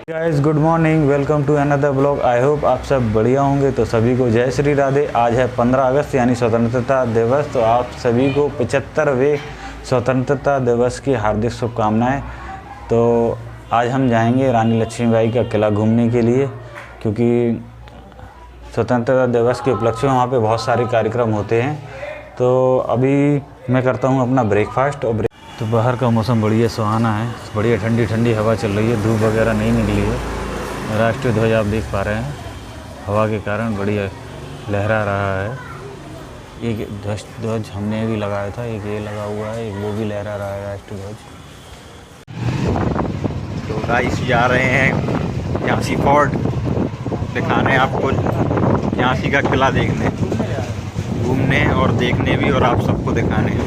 Guys good morning, welcome to another blog. I hope आप सब बढ़िया होंगे। तो सभी को जय श्री राधे। आज है 15 अगस्त यानी स्वतंत्रता दिवस। तो आप सभी को 75वें स्वतंत्रता दिवस की हार्दिक शुभकामनाएं। तो आज हम जाएंगे रानी लक्ष्मीबाई का किला घूमने के लिए, क्योंकि स्वतंत्रता दिवस के उपलक्ष्य में वहाँ पे बहुत सारे कार्यक्रम होते हैं। तो अभी मैं करता हूँ अपना ब्रेकफास्ट। और तो बाहर का मौसम बढ़िया सुहाना है, बढ़िया ठंडी ठंडी हवा चल रही है, धूप वगैरह नहीं निकली है। राष्ट्रीय ध्वज आप देख पा रहे हैं, हवा के कारण बढ़िया लहरा रहा है। एक ध्वज हमने भी लगाया था, एक ये लगा हुआ है, एक वो भी लहरा रहा है राष्ट्रीय ध्वज। तो गाइस जा रहे हैं झांसी फोर्ट दिखाने आपको, झांसी का किला देखने, घूमने और देखने भी, और आप सबको दिखाने।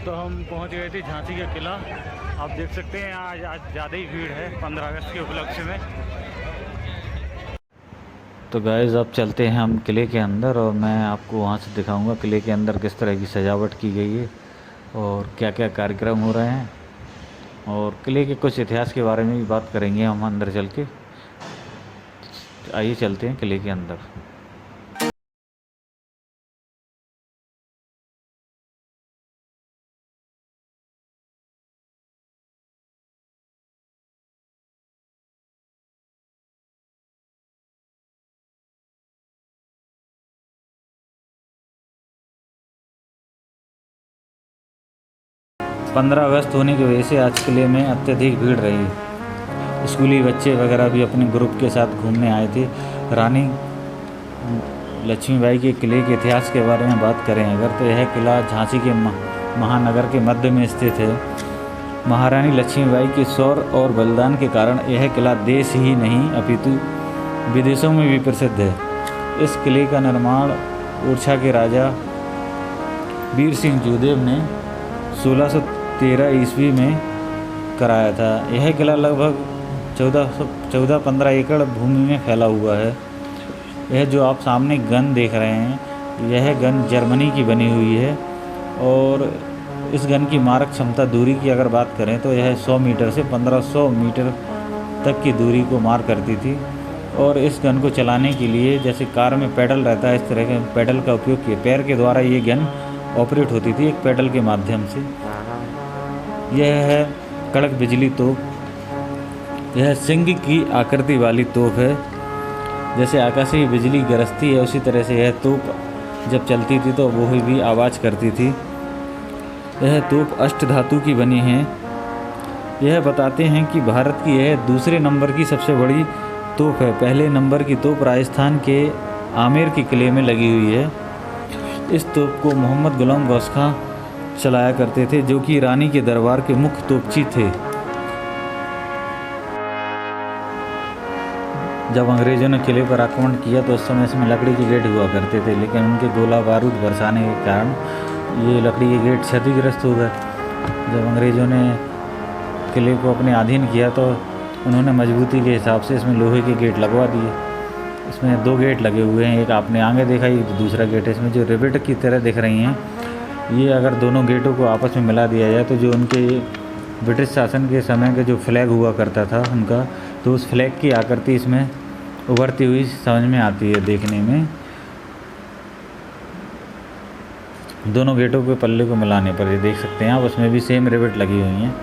तो हम पहुंच गए थे झांसी का किला। आप देख सकते हैं आज ज़्यादा ही भीड़ है 15 अगस्त के उपलक्ष्य में। तो गाइस अब चलते हैं हम किले के अंदर, और मैं आपको वहां से दिखाऊंगा किले के अंदर किस तरह की सजावट की गई है और क्या क्या कार्यक्रम हो रहे हैं, और किले के कुछ इतिहास के बारे में भी बात करेंगे हम अंदर चल के। आइए चलते हैं किले के अंदर। पंद्रह अगस्त होने की वजह से आज किले में अत्यधिक भीड़ रही। स्कूली बच्चे वगैरह भी अपने ग्रुप के साथ घूमने आए थे। रानी लक्ष्मीबाई के किले के इतिहास के बारे में बात करें अगर, तो यह किला झांसी के महानगर के मध्य में स्थित है। महारानी लक्ष्मीबाई के शौर्य और बलिदान के कारण यह किला देश ही नहीं अपितु विदेशों में भी प्रसिद्ध है। इस किले का निर्माण ओरछा के राजा वीर सिंह जोदेव ने 1613 ईस्वी में कराया था। यह किला लगभग 14-15 एकड़ भूमि में फैला हुआ है। यह जो आप सामने गन देख रहे हैं, यह गन जर्मनी की बनी हुई है, और इस गन की मारक क्षमता दूरी की अगर बात करें तो यह 100 मीटर से 1500 मीटर तक की दूरी को मार करती थी। और इस गन को चलाने के लिए जैसे कार में पैडल रहता है, इस तरह के पैडल का उपयोग किया। पैर के द्वारा ये गन ऑपरेट होती थी एक पैडल के माध्यम से। यह है कड़क बिजली तोप। यह सिंह की आकृति वाली तोप है। जैसे आकाशीय बिजली गरजती है उसी तरह से यह तोप जब चलती थी तो वो भी आवाज़ करती थी। यह तोप अष्ट धातु की बनी है। यह बताते हैं कि भारत की यह दूसरे नंबर की सबसे बड़ी तोप है। पहले नंबर की तोप राजस्थान के आमेर के किले में लगी हुई है। इस तोप को मोहम्मद गुलाम गौस खां चलाया करते थे, जो कि रानी के दरबार के मुख्य तोपची थे। जब अंग्रेज़ों ने किले पर आक्रमण किया तो उस समय इसमें लकड़ी के गेट हुआ करते थे, लेकिन उनके गोला बारूद बरसाने के कारण ये लकड़ी के गेट क्षतिग्रस्त हो गए। जब अंग्रेज़ों ने किले को अपने अधीन किया तो उन्होंने मजबूती के हिसाब से इसमें लोहे के गेट लगवा दिए। इसमें 2 गेट लगे हुए हैं, एक आपने आगे देखा, ये दूसरा गेट है। इसमें जो रिवेट की तरह दिख रही हैं, ये अगर दोनों गेटों को आपस में मिला दिया जाए तो जो उनके ब्रिटिश शासन के समय का जो फ्लैग हुआ करता था उनका, तो उस फ्लैग की आकृति इसमें उभरती हुई समझ में आती है देखने में। दोनों गेटों के पल्ले को मिलाने पर ये देख सकते हैं आप, उसमें भी सेम रिवेट लगी हुई हैं।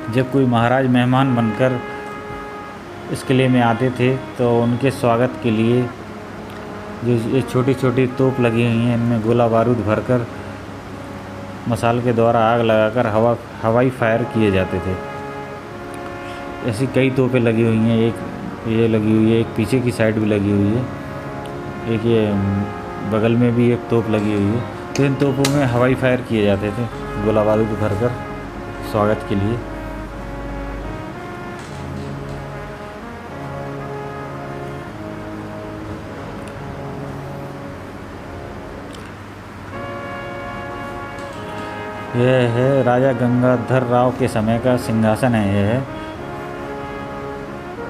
जब कोई महाराज मेहमान बनकर इस किले में आते थे तो उनके स्वागत के लिए जो ये छोटी छोटी तोप लगी हुई हैं, इनमें गोला बारूद भरकर मसाल के द्वारा आग लगाकर हवाई फायर किए जाते थे। ऐसी कई तोपें लगी हुई हैं, एक ये लगी हुई है, एक पीछे की साइड भी लगी हुई है, एक ये बगल में भी एक तोप लगी हुई है। तो इन तोपों में हवाई फायर किए जाते थे गोला बारूद भरकर स्वागत के लिए। यह है राजा गंगाधर राव के समय का सिंहासन है यह,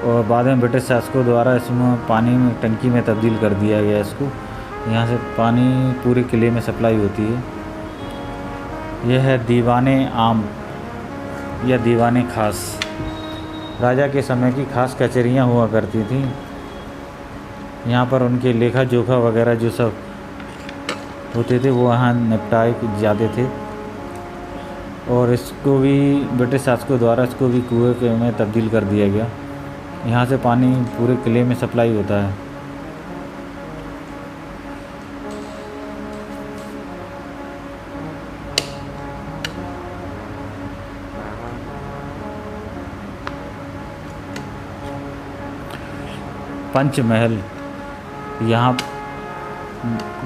और बाद में ब्रिटिश शासकों द्वारा इसमें पानी में टंकी में तब्दील कर दिया गया इसको। यहाँ से पानी पूरे किले में सप्लाई होती है। यह है दीवाने आम या दीवाने खास। राजा के समय की खास कचहरियाँ हुआ करती थी। यहाँ पर उनके लेखा जोखा वगैरह जो सब होते थे वो यहाँ निपटाए जाते थे। और इसको भी ब्रिटिश शासकों द्वारा इसको भी कुएं में तब्दील कर दिया गया। यहाँ से पानी पूरे किले में सप्लाई होता है। पंचमहल, यहाँ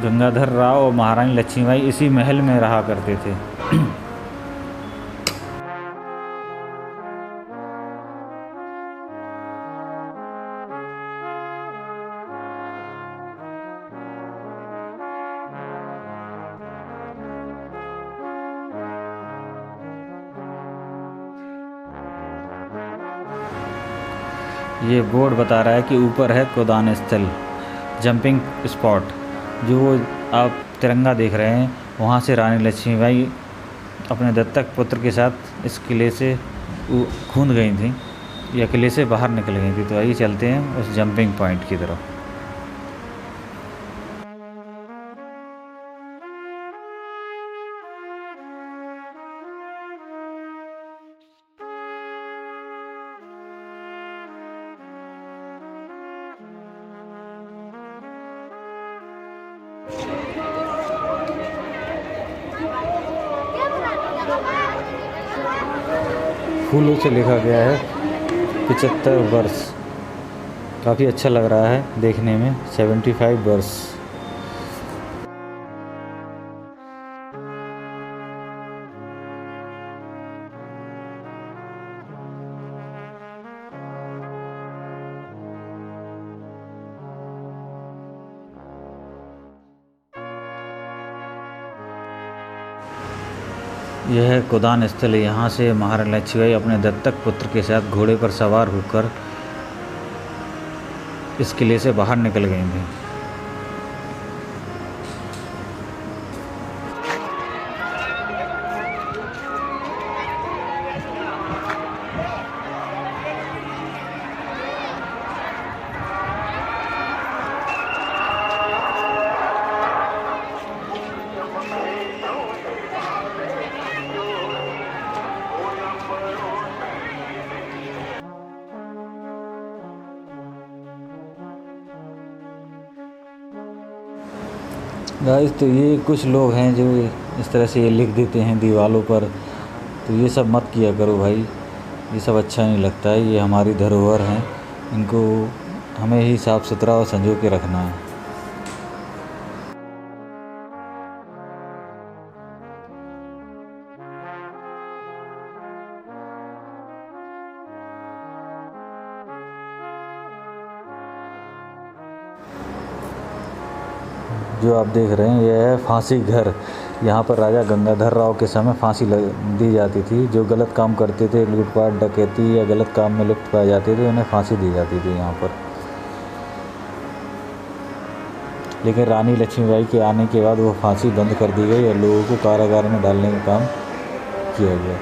गंगाधर राव और महारानी लक्ष्मीबाई इसी महल में रहा करते थे। ये बोर्ड बता रहा है कि ऊपर है गोदान स्थल, जंपिंग स्पॉट। जो आप तिरंगा देख रहे हैं वहाँ से रानी लक्ष्मीबाई अपने दत्तक पुत्र के साथ इस किले से कूद गई थी या किले से बाहर निकल गई थी। तो आइए चलते हैं उस जंपिंग पॉइंट की तरफ। फूलों से लिखा गया है 75 वर्ष। काफ़ी अच्छा लग रहा है देखने में। 75 वर्ष। यह गोदान स्थल है। यहाँ से महारानी लक्ष्मीबाई अपने दत्तक पुत्र के साथ घोड़े पर सवार होकर इस किले से बाहर निकल गई थी। गाइस, तो ये कुछ लोग हैं जो इस तरह से ये लिख देते हैं दीवारों पर। तो ये सब मत किया करो भाई, ये सब अच्छा नहीं लगता है। ये हमारी धरोहर हैं, इनको हमें ही साफ़ सुथरा और संजो के रखना है। जो आप देख रहे हैं यह है फांसी घर। यहाँ पर राजा गंगाधर राव के समय फांसी दी जाती थी। जो गलत काम करते थे, लूटपाट डकैती या गलत काम में लिप्त पाए जाते थे, उन्हें फांसी दी जाती थी यहाँ पर। लेकिन रानी लक्ष्मीबाई के आने के बाद वो फांसी बंद कर दी गई और लोगों को कारागार में डालने का काम किया गया।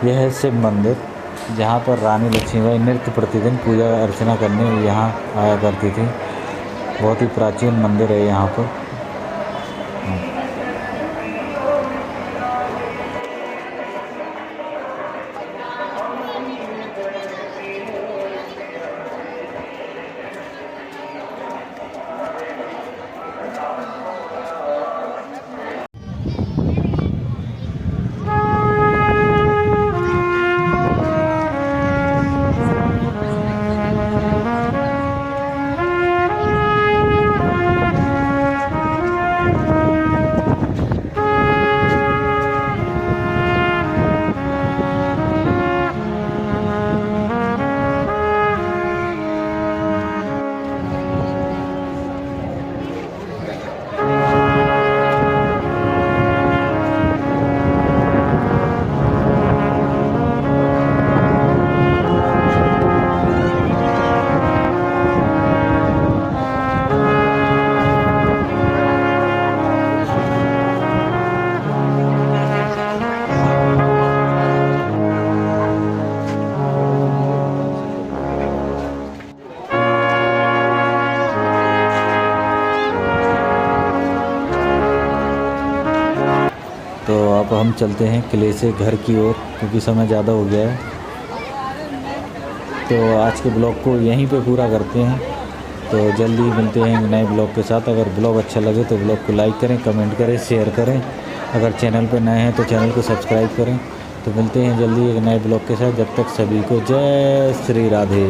यह है शिव मंदिर, जहाँ पर रानी लक्ष्मीबाई नित्य प्रतिदिन पूजा अर्चना करने यहाँ आया करती थी। बहुत ही प्राचीन मंदिर है यहाँ पर। हम चलते हैं किले से घर की ओर, क्योंकि समय ज़्यादा हो गया है। तो आज के ब्लॉग को यहीं पे पूरा करते हैं। तो जल्दी मिलते हैं नए ब्लॉग के साथ। अगर ब्लॉग अच्छा लगे तो ब्लॉग को लाइक करें, कमेंट करें, शेयर करें। अगर चैनल पर नए हैं तो चैनल को सब्सक्राइब करें। तो मिलते हैं जल्दी एक नए ब्लॉग के साथ। जब तक सभी को जय श्री राधे।